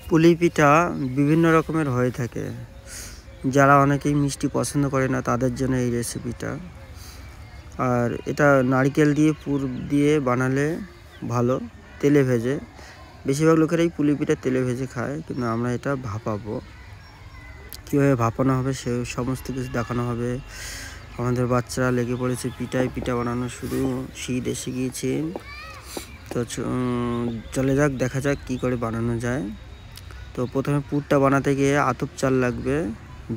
পুলি পিঠা বিভিন্ন রকমের হয়ে থাকে। যারা অনেকেই মিষ্টি পছন্দ করে না তাদের জন্য এই রেসিপিটা। আর এটা নারকেল দিয়ে পুর দিয়ে বানালে ভালো, তেলে ভেজে। বেশিরভাগ লোকেরাই পুলি পিঠা তেলে ভেজে খায়, কিন্তু আমরা এটা ভাপাবো। কীভাবে ভাপানো হবে সে সমস্ত কিছু দেখানো হবে। আমাদের বাচ্চারা লেগে পড়েছে পিঠা বানানো, শুধু শীত এসে গিয়েছে। তো চলে যাক, দেখা যাক কী করে বানানো যায়। তো প্রথমে পুরটা বানাতে গিয়ে আতপ চাল লাগবে,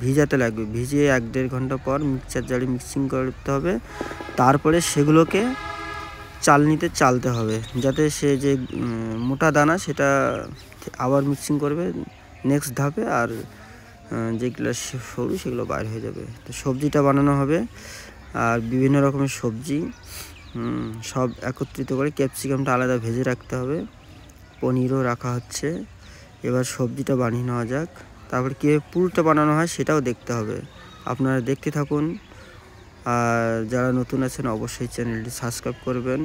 ভিজাতে লাগবে। ভিজিয়ে 1-1.5 ঘন্টা পর মিক্সচার জারে মিক্সিং করতে হবে। তারপরে সেগুলোকে চালনিতে চালতে হবে, যাতে সে যে মোটা দানা সেটা আবার মিক্সিং করবে নেক্সট ধাপে, আর যেগুলো সরু সেগুলো বাইর হয়ে যাবে। তো সবজিটা বানানো হবে, আর বিভিন্ন রকমের সবজি সব একত্রিত করে ক্যাপসিকামটা আলাদা ভেজে রাখতে হবে। পনিরও রাখা হচ্ছে। এবার সবজিটা বানিয়ে নেওয়া যাক, তারপর কীভাবে পুরটা বানানো হয় সেটাও দেখতে হবে। আপনারা দেখতে থাকুন, আর যারা নতুন আছেন অবশ্যই চ্যানেলটি সাবস্ক্রাইব করবেন।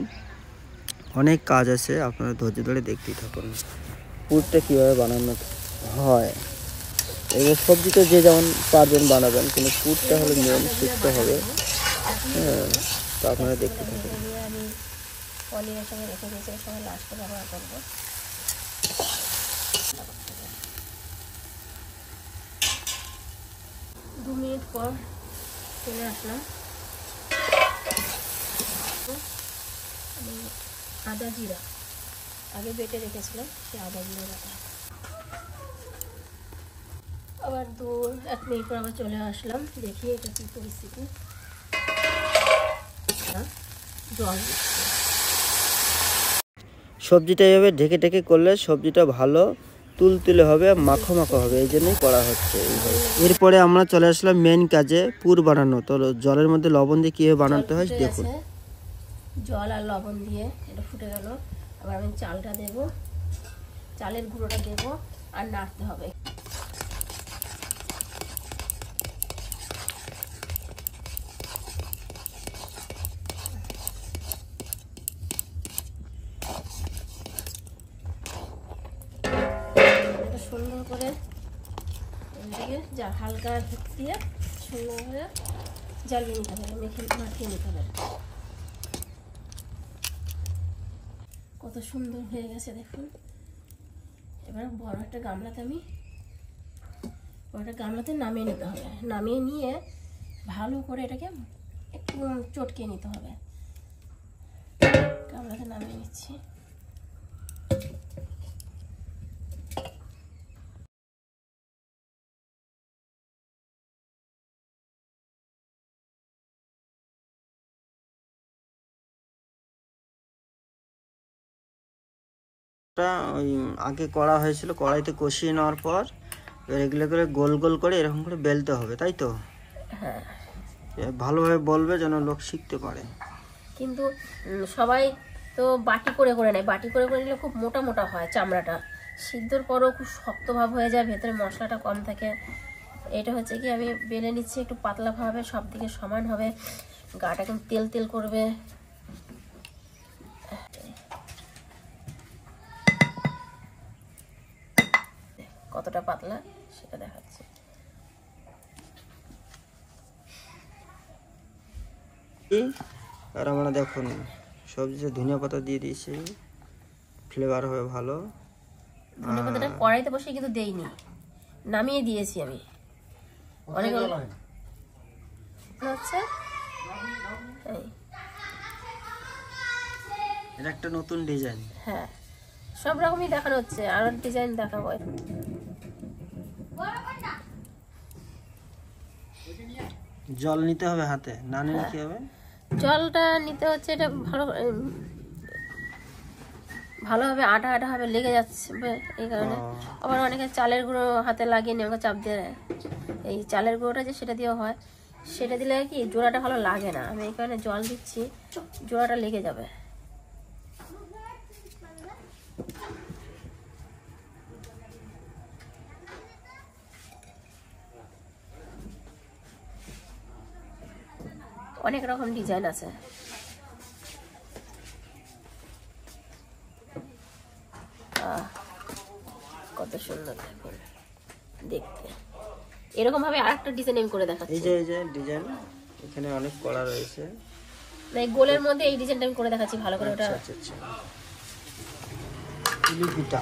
অনেক কাজ আছে, আপনারা ধৈর্য ধরে দেখতেই থাকুন পুরটা কীভাবে বানানো হয়। এবার সবজিটা যে যেমন পারবেন বানাবেন, কিন্তু পুরটা হলে মেন শিখতে হবে। হ্যাঁ, তো আপনারা দেখতে থাকুন। আমি পনিরের সঙ্গে রেখে দিয়েছি, সঙ্গে লাস্টে ব্যবহার করবো। 2 মিনিট পর চলে আসলাম। আমি আদা জিরা আগে বেটে রেখেছিলাম, সেই আদা জিরা বাটা। আবার 1 মিনিট পর আবার চলে আসলাম, দেখি এটা কি পরিস্থিতি। জল সবজিটা এভাবে ঢেকে ঢেকে করলে সবজিটা ভালো তুলতুলে হবে, মাখো মাখো হবে, এই জন্যই করা হচ্ছে এইভাবে। এরপরে আমরা চলে আসলাম মেন কাজে, পুর বানানো। তো জলের মধ্যে লবণ দিয়ে কীভাবে বানাতে হয় দেখুন। জল আর লবণ দিয়ে এটা ফুটে গেল। আবার আমি চালটা দেব, চালের গুঁড়োটা দেব, আর নাড়তে হবে। সুন্দর করে এটাকে যা হালকা দিয়ে সুন্দর করে জ্বালিয়ে নিতে হবে, মাখিয়ে নিতে হবে। কত সুন্দর হয়ে গেছে দেখুন। এবার বড় একটা গামলাতে নামিয়ে নিতে হবে। নামিয়ে নিয়ে ভালো করে এটাকে একটু চটকে নিতে হবে। গামলাতে নামিয়ে নিচ্ছি। ওই আগে করা হয়েছিল, কড়াইতে কষিয়ে নেওয়ার পর এগুলো করে গোল গোল করে এরকম করে বেলতে হবে, তাই তো? হ্যাঁ, ভালোভাবে বলবে যেন লোক শিখতে পারে। কিন্তু সবাই তো বাটি করে করে নেয়। বাটি করে করে নিলে খুব মোটা মোটা হয়, চামড়াটা সিদ্ধর পরও খুব শক্ত ভাব হয়ে যায়, ভেতরে মশলাটা কম থাকে। এটা হচ্ছে কি আমি বেলে নিচ্ছি একটু পাতলা ভাবে, সব দিকে সমান হবে, গাটা কিন্তু তেল তেল করবে। কতটা পাতলা সেটা দেখাচ্ছি। আর আমরা দেখুন সবজিতে ধনিয়া পাতা দিয়ে দিয়েছি, ফ্লেভার হবে ভালো। ধনিয়া পাতাটা কড়াইতে বসে কিন্তু দেইনি, নামিয়ে দিয়েছি আমি। অনেক হচ্ছে এটা একটা নতুন ডিজাইন। হ্যাঁ, সব রকমই দেখানো হচ্ছে, আরো ডিজাইন দেখাবো। জল নিতে হবে হাতে, না নিলে কি হবে? জলটা নিতে হচ্ছে, এটা ভালোভাবে আটা আটা হবে, লেগে যাচ্ছে এই কারণে। আবার অনেকে চালের গুঁড়ো হাতে লাগিয়ে নিয়ে চাপ দিয়ে, এই চালের গুঁড়োটা যে সেটা দিয়েও হয়, সেটা দিলে কি জোড়াটা ভালো লাগে না। আমি এই কারণে জল দিচ্ছি, জোড়াটা লেগে যাবে। অনেক রকম ডিজাইন আছে। কত কত সুন্দর দেখুন দেখতে। এরকম ভাবে আরেকটা ডিজাইন আমি করে দেখাচ্ছি। এই যে ডিজাইন এখানে অনেক করা রয়েছে। না এই গোলের মধ্যে এই ডিজাইনটা আমি করে দেখাচ্ছি ভালো করে। ওটা আচ্ছা আচ্ছা পুলি পিঠা,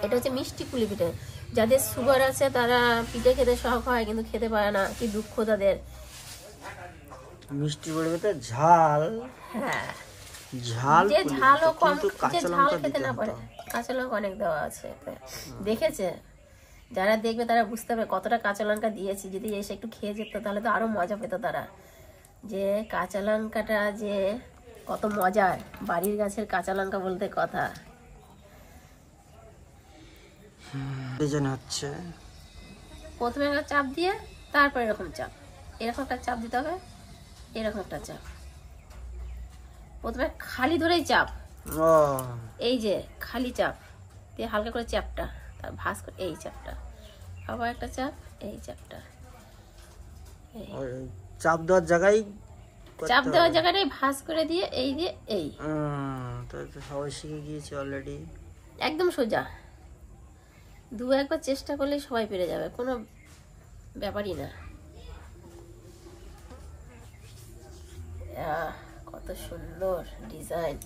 এটা হচ্ছে মিষ্টি পুলি পিঠে। যাদের সুগার আছে তারা পিঠে খেতে শখ হয় কিন্তু খেতে পারে না, কি দুঃখ তাদের। মিষ্টি পুলি পিঠা ঝাল, হ্যাঁ ঝাল যে ঝালও কম, কিন্তু যে কাঁচা ঝাল লঙ্কা খেতে দিতে না পারে, হতো। কাঁচা লঙ্কা অনেক দেওয়া আছে এতে। দেখেছে যারা দেখবে তারা বুঝতে পারবে কতটা কাঁচা লঙ্কা দিয়েছি। যদি এসে একটু খেয়ে যেত তাহলে তো আরো মজা পেত তারা, যে কাঁচা লঙ্কাটা যে কত মজার। বাড়ির গাছের কাঁচা লঙ্কা বলতে কথা। ডিজাইন হচ্ছে প্রথমে একটা চাপ দিয়ে তারপর এরকম চাপ, এরকম একটা চাপ দিতে হবে, এরকম একটা চাপ। প্রথমে খালি ধরেই চাপ, ও এই যে খালি চাপ দিয়ে হালকা করে চাপটা, তার ভাঁজ করে এই চাপটা, আবার একটা চাপ, এই চাপটা, ওই চাপ দেওয়ার জায়গায় চাপ দেওয়ার জায়গাটাই ভাঁজ করে দিয়ে এই দিয়ে এই। তাই তো সবাই শিখে গিয়েছে অলরেডি। একদম সোজা, দু একবার চেষ্টা করলেই সবাই পেরে যাবে, কোনো ব্যাপারই না। কত সুন্দর ডিজাইন,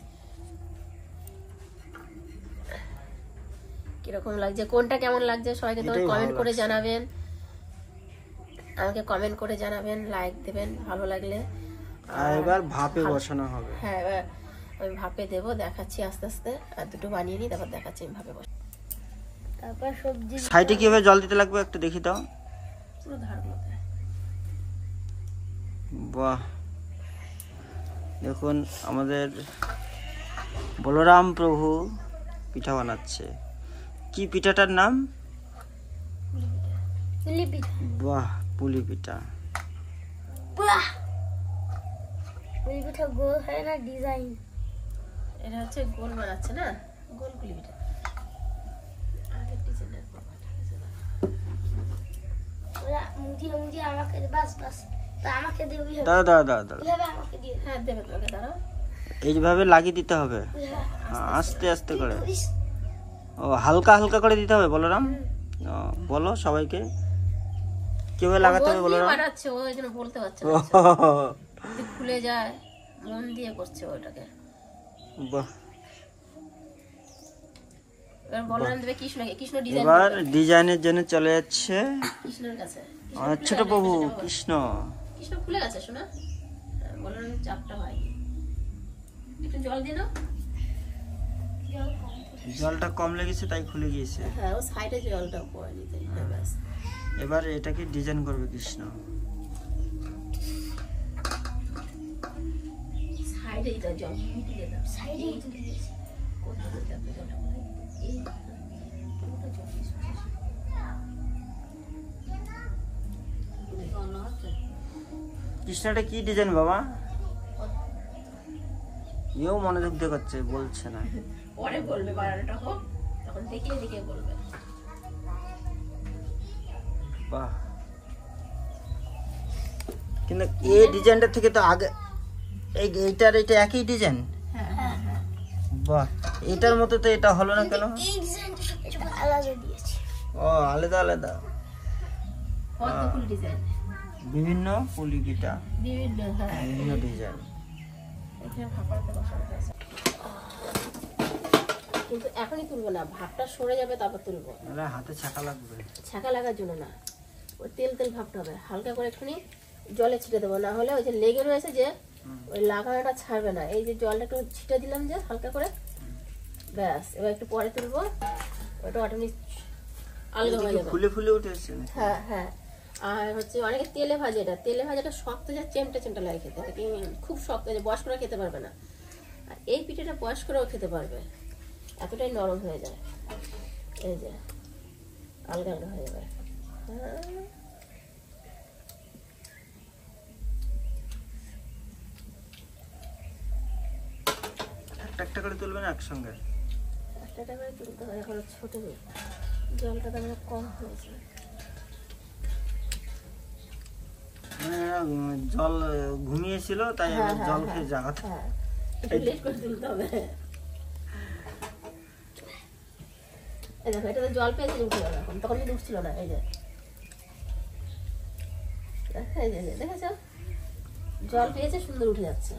কিরকম লাগছে, কোনটা কেমন লাগছে সবাইকে তোমার এটাই কমেন্ট ভালো করে লাগছে। জানাবেন, আমাকে কমেন্ট করে জানাবেন, লাইক দেবেন ভালো লাগলে। আর এবার ভাপে বসানো হবে। হ্যাঁ এবার আমি ভাপে দেবো, দেখাচ্ছি আস্তে আস্তে। আর দুটো বানিয়ে নিই তারপর দেখাচ্ছি আমি ভাপে বসে। তারপর সবজি সাইডে কিভাবে জল দিতে লাগবে একটু দেখি দাও। পুরো ধারগুলোতে। বাহ, দেখুন আমাদের বলরাম প্রভু পিঠা বানাচ্ছে। কি পিঠাটার নাম? পুলি পিঠা। বাহ, পুলি পিঠা। পুলি পিঠা গোল হয় না ডিজাইন, এটা হচ্ছে গোল বানাচ্ছে না, গোল পুলি পিঠা। আগের ডিজাইনের আমাকে বাস বাস তা আমাকে দিবি। দাঁড়া দাঁড়া দাঁড়া দাঁড়া, আমাকে দিয়ে হ্যাঁ দেবে তোমাকে, দাঁড়াও। এইভাবে লাগিয়ে দিতে হবে আস্তে আস্তে করে। ও হালকা হালকা করে দিতে হবে বলরাম। ও, বলো সবাইকে কিভাবে লাগাতে হবে বলরাম। বানাচ্ছে ও, এই জন্য বলতে পারছে না, যদি খুলে যায় মন দিয়ে করছে ওটাকে। বাহ, এবার বলরাম দেবে কৃষ্ণকে, কৃষ্ণ ডিজাইন, এবার ডিজাইনের জন্য চলে যাচ্ছে কৃষ্ণের কাছে। আমার ছোট প্রভু কৃষ্ণ। কৃষ্ণ খুলে গেছে শোনা, বলরাম চাপটা হয়। একটু জল দিয়ে নাও, জলটা কম লেগেছে তাই খুলে গিয়েছে। হ্যাঁ ও সাইডে জলটা পড়ে নিতে। হ্যাঁ ব্যাস, এবার এটাকে ডিজাইন করবে কৃষ্ণ। সাইডে এটা জল মিটিয়ে দাও, সাইডে তুলে দিয়েছি। কোথায় দিতে হবে জলটা, কোথায় এই কোথায় জল দিয়েছি? কৃষ্ণটা কি ডিজাইন বাবা? এও মনোযোগ দিয়ে করছে, বলছে না। পরে বলবে, বানানোটা হোক তখন দেখে দেখে বলবে। বাহ, কিন্তু এই ডিজাইনটা থেকে তো আগে এইটার এটা একই ডিজাইন। হ্যাঁ হ্যাঁ হ্যাঁ, বাহ, এটার মতো তো এটা হলো না কেন? এই ডিজাইনটা সবচেয়ে আলাদা দিয়েছি। ও আলাদা আলাদা পদ্মফুল ডিজাইন, বিভিন্ন পুলি পিঠা, বিভিন্ন হ্যাঁ বিভিন্ন ডিজাইন। এখানে ভাপাতে বসানো হয়েছে, কিন্তু এখনই তুলবো না, ভাপটা সরে যাবে তারপর তুলবো। মানে হাতে ছাকা লাগবে। ছাকা লাগার জন্য না, ওই তেল তেল ভাবতে হবে, হালকা করে একটুখানি জলে ছিটে দেবো, না হলে ওই যে লেগে রয়েছে যে ওই লাগানোটা ছাড়বে না। এই যে জলটা একটু ছিটে দিলাম যে হালকা করে, ব্যাস। এবার একটু পরে তুলবো, ওটা অটোমেটিক আলগা হয়ে যাবে। ফুলে ফুলে উঠেছে। হ্যাঁ হ্যাঁ, আর হচ্ছে অনেকে তেলে ভাজে, এটা তেলে ভাজাটা শক্ত যা চেমটা চেমটা লাগে খেতে, এটা খুব শক্ত, যে বয়স্করা খেতে পারবে না। আর এই পিঠাটা বয়স্করাও খেতে পারবে, এতটাই নরম হয়ে যায়। এই যে আলগা আলগা হয়ে যাবে। হ্যাঁ একটা একটা করে তুলবেন একসঙ্গে। একটা করে তুলতে হয়, এখন ছোট হয়ে জলটা তো আমার কম হয়েছে। মানে জল ঘুমিয়েছিল তাই হ্যাঁ, জল হ্যাঁ, খেয়ে জাগাতে। হ্যাঁ একটু লেট করে তুলতে হবে। এই দেখো এটাতে জল পেয়েছে, উঠে যাবে এখন, তখন কিন্তু উঠছিল না। এই যে এই যে দেখেছো, জল পেয়েছে, সুন্দর উঠে যাচ্ছে।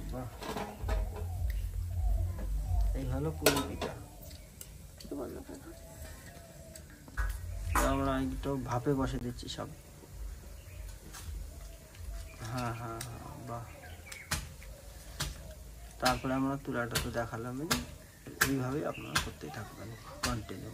এই হলো পুলি পিঠা। আমরা একটু ভাপে বসে দিচ্ছি সব। হ্যাঁ হ্যাঁ হ্যাঁ, বাহ। তারপরে আমরা তুলাটা তো দেখালাম, এইভাবেই আপনারা করতেই থাকবেন কন্টিনিউ।